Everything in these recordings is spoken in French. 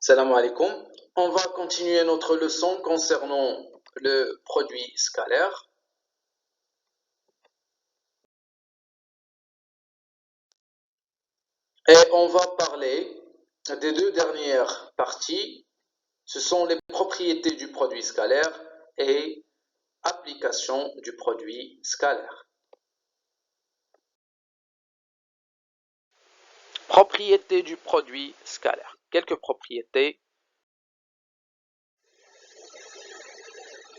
Salam alaikum. On va continuer notre leçon concernant le produit scalaire. Et on va parler des deux dernières parties. Ce sont les propriétés du produit scalaire et application du produit scalaire. Propriétés du produit scalaire. Quelques propriétés.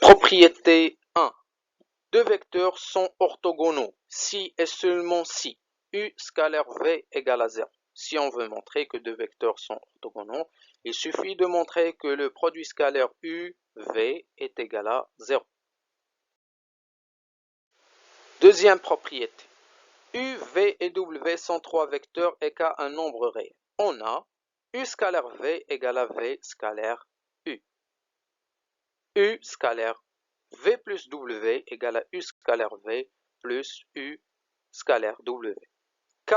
Propriété 1. Deux vecteurs sont orthogonaux si et seulement si U scalaire V égale à 0. Si on veut montrer que deux vecteurs sont orthogonaux, il suffit de montrer que le produit scalaire UV est égal à 0. Deuxième propriété. U, V et W sont trois vecteurs et K un nombre réel. On a U scalaire V égale à V scalaire U. U scalaire V plus W égale à U scalaire V plus U scalaire W. K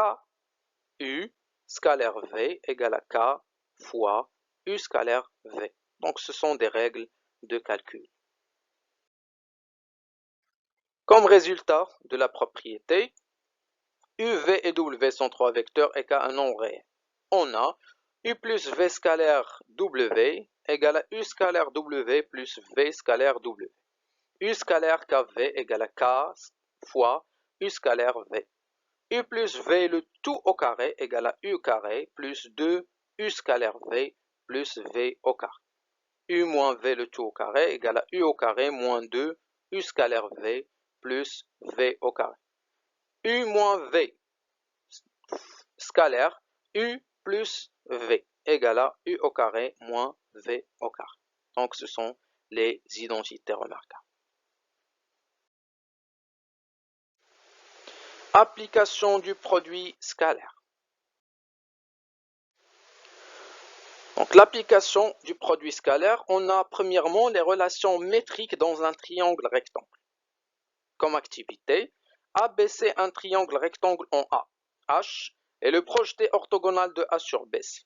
U scalaire V égale à K fois U scalaire V. Donc ce sont des règles de calcul. Comme résultat de la propriété, U, V et W sont trois vecteurs et K un nombre réel. On a U plus V scalaire W égale à U scalaire W plus V scalaire W. U scalaire KV égale à K fois U scalaire V. U plus V le tout au carré égale à U carré plus 2 U scalaire V plus V au carré. U moins V le tout au carré égale à U au carré moins 2 U scalaire V plus V au carré. U moins V scalaire U plus V égale à U au carré moins V au carré. Donc ce sont les identités remarquables. Application du produit scalaire. Donc l'application du produit scalaire, on a premièrement les relations métriques dans un triangle rectangle. Comme activité, ABC un triangle rectangle en A. H est le projeté orthogonal de A sur BC.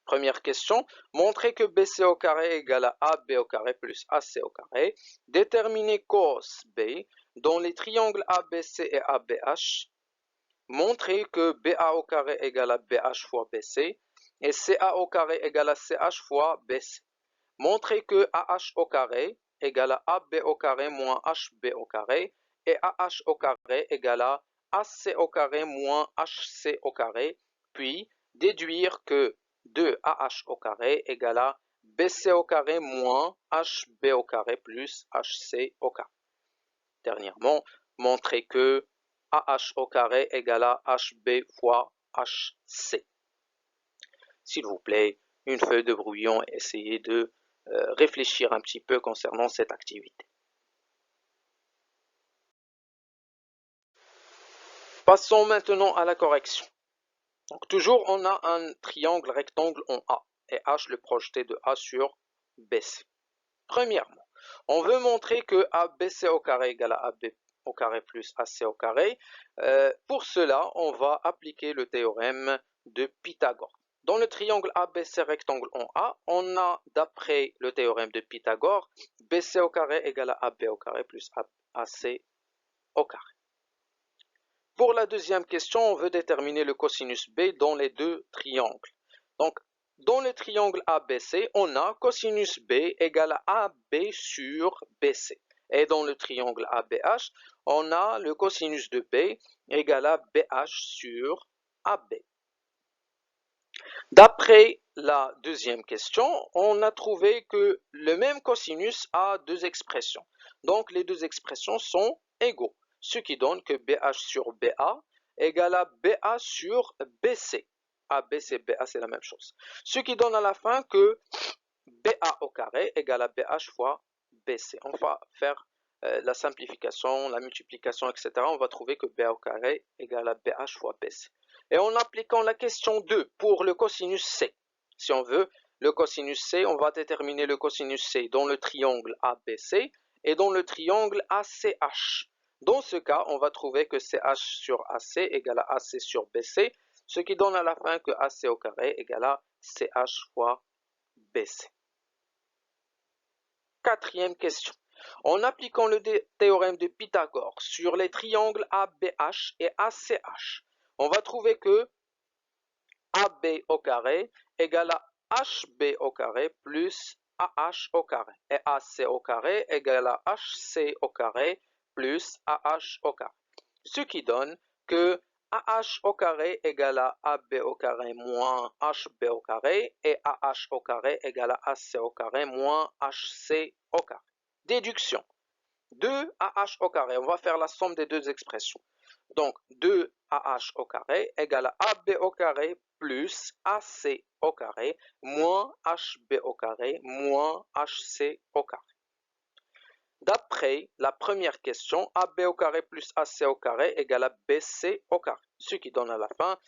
Première question, montrer que BC au carré égale à AB au carré plus AC au carré. Déterminer cos B dans les triangles ABC et ABH. Montrer que BA au carré égale à BH fois BC et CA au carré égale à CH fois BC. Montrer que AH au carré égale à AB au carré moins HB au carré et AH au carré égale à AC au carré moins HC au carré, puis déduire que 2AH au carré égale à BC au carré moins HB au carré plus HC au carré. Dernièrement, montrer que AH au carré égale à HB fois HC. S'il vous plaît, une feuille de brouillon et essayez de réfléchir un petit peu concernant cette activité. Passons maintenant à la correction. Donc toujours on a un triangle rectangle en A et H le projeté de A sur BC. Premièrement, on veut montrer que ABC au carré égale à AB au carré plus AC au carré. Pour cela, on va appliquer le théorème de Pythagore. Dans le triangle ABC rectangle en A, on a, d'après le théorème de Pythagore, BC au carré égale à AB au carré plus AC au carré. Pour la deuxième question, on veut déterminer le cosinus B dans les deux triangles. Donc, dans le triangle ABC, on a cosinus B égale à AB sur BC. Et dans le triangle ABH, on a le cosinus de B égale à BH sur AB. D'après la deuxième question, on a trouvé que le même cosinus a deux expressions. Donc les deux expressions sont égaux, ce qui donne que BH sur BA égale à BA sur BC. ABC, BA, c'est la même chose. Ce qui donne à la fin que BA au carré égale à BH fois BC. On va faire la simplification, la multiplication, etc. On va trouver que BA au carré égale à BH fois BC. Et en appliquant la question 2 pour le cosinus C, si on veut le cosinus C, on va déterminer le cosinus C dans le triangle ABC et dans le triangle ACH. Dans ce cas, on va trouver que CH sur AC égale à AC sur BC, ce qui donne à la fin que AC au carré égale à CH fois BC. Quatrième question. En appliquant le théorème de Pythagore sur les triangles ABH et ACH, on va trouver que AB au carré égale à HB au carré plus AH au carré. Et AC au carré égale à HC au carré plus AH au carré. Ce qui donne que AH au carré égale à AB au carré moins HB au carré et AH au carré égale à AC au carré moins HC au carré. Déduction. 2AH au carré. On va faire la somme des deux expressions. Donc 2AH au carré égale à AB au carré plus AC au carré moins HB au carré moins HC au carré. D'après la première question, AB au carré plus AC au carré égale à BC au carré. Ce qui donne à la fin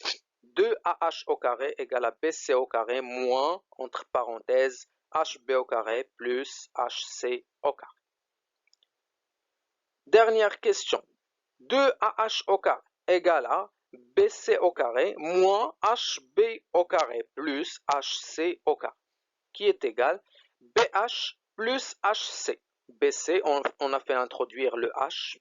2AH au carré égale à BC au carré moins, entre parenthèses, HB au carré plus HC au carré. Dernière question. 2AH au carré égale à BC au carré moins HB au carré plus HC au carré, qui est égal BH plus HC. BC, on a fait introduire le H,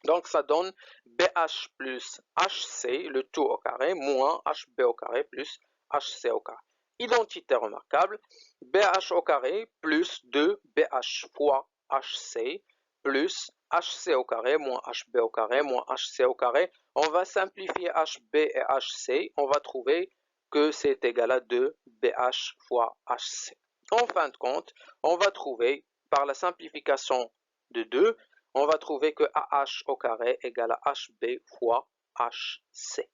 donc ça donne BH plus HC, le tout au carré, moins HB au carré plus HC au carré. Identité remarquable, BH au carré plus 2BH fois HC plus HC au carré moins HB au carré moins HC au carré. On va simplifier HB et HC, on va trouver que c'est égal à 2BH fois HC. En fin de compte, on va trouver par la simplification de 2, on va trouver que AH au carré égale à HB fois HC.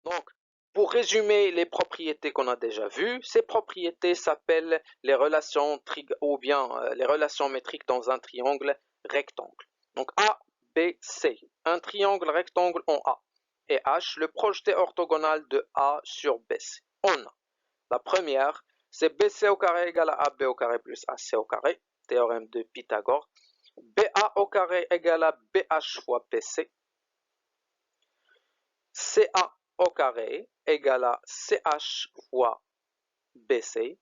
Donc, pour résumer les propriétés qu'on a déjà vues, ces propriétés s'appellent les relations les relations métriques dans un triangle rectangle. Donc A, B, C, un triangle rectangle en A, et H, le projeté orthogonal de A sur BC. On a la première, c'est BC au carré égale à AB au carré plus AC au carré, théorème de Pythagore. BA au carré égale à BH fois BC. CA au carré égale à CH fois BC.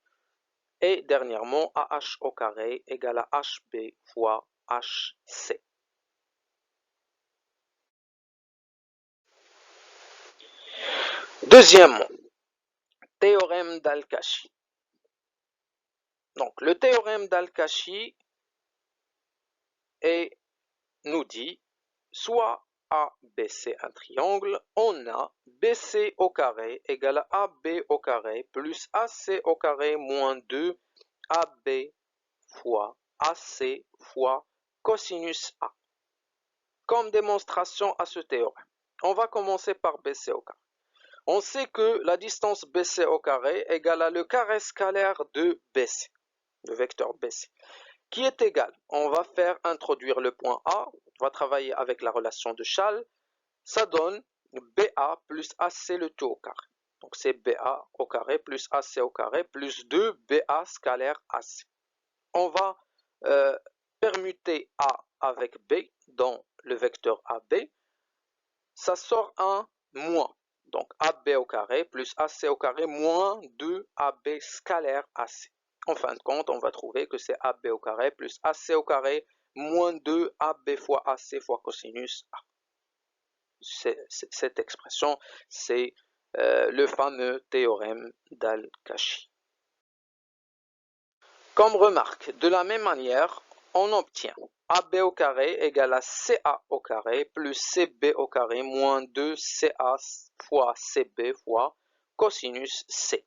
Et dernièrement, AH au carré égale à HB fois HC. Deuxièmement, théorème d'Al-Kashi. Donc, le théorème d'Al-Kashi nous dit soit ABC un triangle, on a BC au carré égale à AB au carré plus AC au carré moins 2 AB fois AC fois cosinus A. Comme démonstration à ce théorème, on va commencer par BC au carré. On sait que la distance BC au carré égale à le carré scalaire de BC, le vecteur BC, qui est égal, on va faire introduire le point A, on va travailler avec la relation de Schall, ça donne BA plus AC le tout au carré. Donc c'est BA au carré plus AC au carré plus 2 BA scalaire AC. On va permuter A avec B dans le vecteur AB. Ça sort un moins. Donc AB au carré plus AC au carré moins 2 AB scalaire AC. En fin de compte, on va trouver que c'est AB au carré plus AC au carré moins 2 AB fois AC fois cosinus A. Cette expression, c'est le fameux théorème d'Al-Kashi. Comme remarque, de la même manière, on obtient AB au carré égale à CA au carré plus CB au carré moins 2CA fois CB fois cosinus C.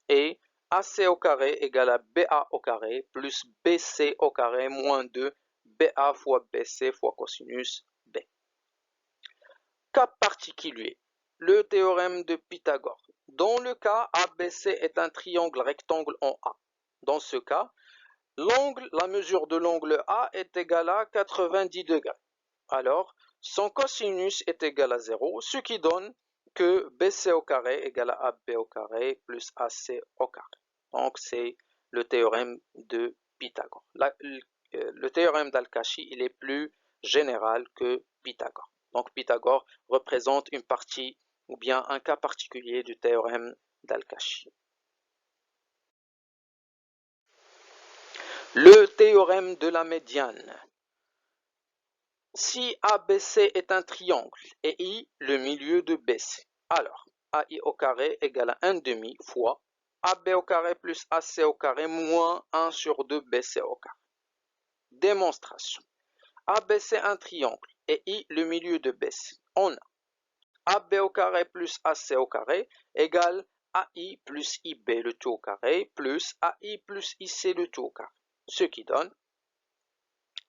Et AC au carré égale à BA au carré plus BC au carré moins 2 BA fois BC fois cosinus B. Cas particulier, le théorème de Pythagore. Dans le cas ABC est un triangle rectangle en A. Dans ce cas, la mesure de l'angle A est égale à 90 degrés. Alors, son cosinus est égal à 0, ce qui donne que BC au carré égale à AB au carré plus AC au carré. Donc, c'est le théorème de Pythagore. Le théorème d'Al-Kashi, il est plus général que Pythagore. Donc, Pythagore représente une partie ou bien un cas particulier du théorème d'Al-Kashi. Le théorème de la médiane. Si ABC est un triangle et I le milieu de BC, alors AI au carré égale à 1 demi fois AB au carré plus AC au carré moins 1 sur 2 BC au carré. Démonstration. ABC un triangle et I le milieu de BC. On a AB au carré plus AC au carré égale AI plus IB le tout au carré plus AI plus IC le tout au carré. Ce qui donne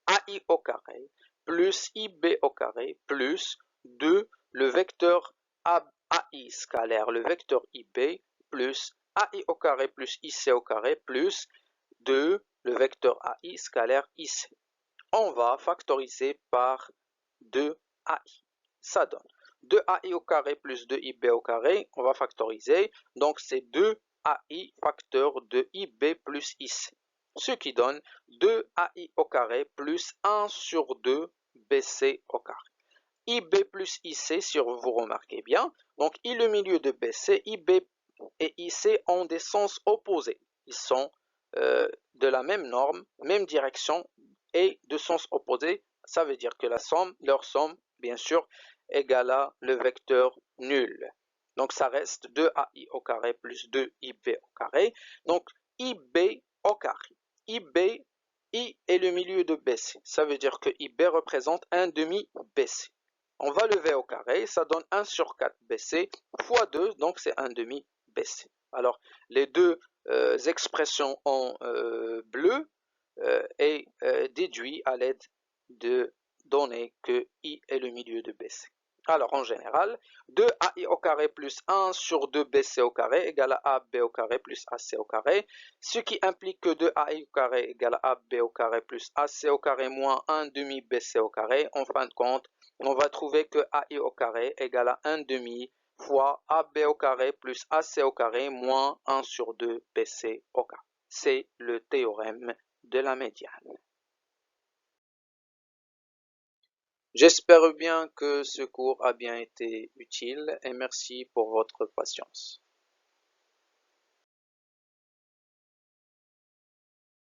AI au carré plus IB au carré plus 2 le vecteur AI scalaire, le vecteur IB plus AI au carré plus IC au carré plus 2 le vecteur AI scalaire IC. On va factoriser par 2AI. Ça donne 2AI au carré plus 2IB au carré. On va factoriser. Donc c'est 2AI facteur de IB plus IC. Ce qui donne 2AI au carré plus 1 sur 2 BC au carré. IB plus IC, si vous remarquez bien. Donc I le milieu de BC, IB et IC ont des sens opposés. Ils sont de la même norme, même direction et de sens opposés. Ça veut dire que leur somme, bien sûr, égale à le vecteur nul. Donc ça reste 2AI au carré plus 2IB au carré. Donc IB au carré. IB, I est le milieu de BC. Ça veut dire que IB représente 1 demi BC. On va lever au carré, ça donne 1 sur 4 BC fois 2, donc c'est 1 demi BC. Alors, les deux expressions en bleu est déduit à l'aide de données que I est le milieu de BC. Alors, en général, 2AI au carré plus 1 sur 2BC au carré égale à AB au carré plus AC au carré, ce qui implique que 2AI au carré égale à AB au carré plus AC au carré moins 1 demi BC au carré. En fin de compte, on va trouver que AI au carré égale à 1 demi fois AB au carré plus AC au carré moins 1 sur 2 BC au carré. C'est le théorème de la médiane. J'espère bien que ce cours a bien été utile et merci pour votre patience.